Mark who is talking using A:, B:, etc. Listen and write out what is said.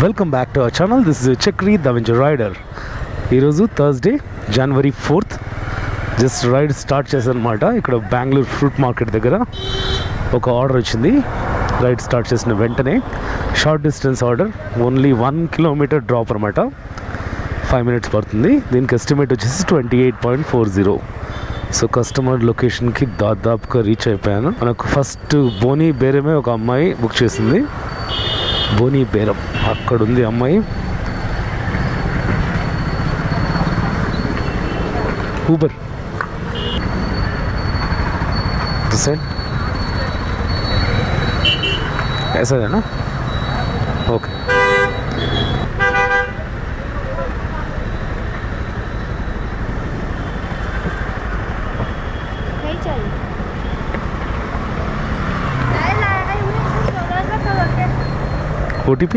A: Welcome back to our channel. This is Chakri the venture rider. ఈరోజు Thursday January 4th just ride start చేశాను అనమాట. ఇక్కడ Bengaluru fruit market దగ్గర ఒక ఆర్డర్ వచ్చింది. రైడ్ స్టార్ట్ చేసిన వెంటనే short distance order, only 1 kilometre drop అనమాట. 5 minutes పడుతుంది. దీనికి ఎస్టిమేట్ వచ్చేసి 28.40. సో కస్టమర్ లొకేషన్కి దాదాపుగా రీచ్ అయిపోయాను. మనకు ఫస్ట్ బోని బేరమే ఒక అమ్మాయి బుక్ చేసింది. బోని బేరం అక్కడ ఉంది అమ్మాయి. ఊబర్ ऐसा है ना? ओके. OTP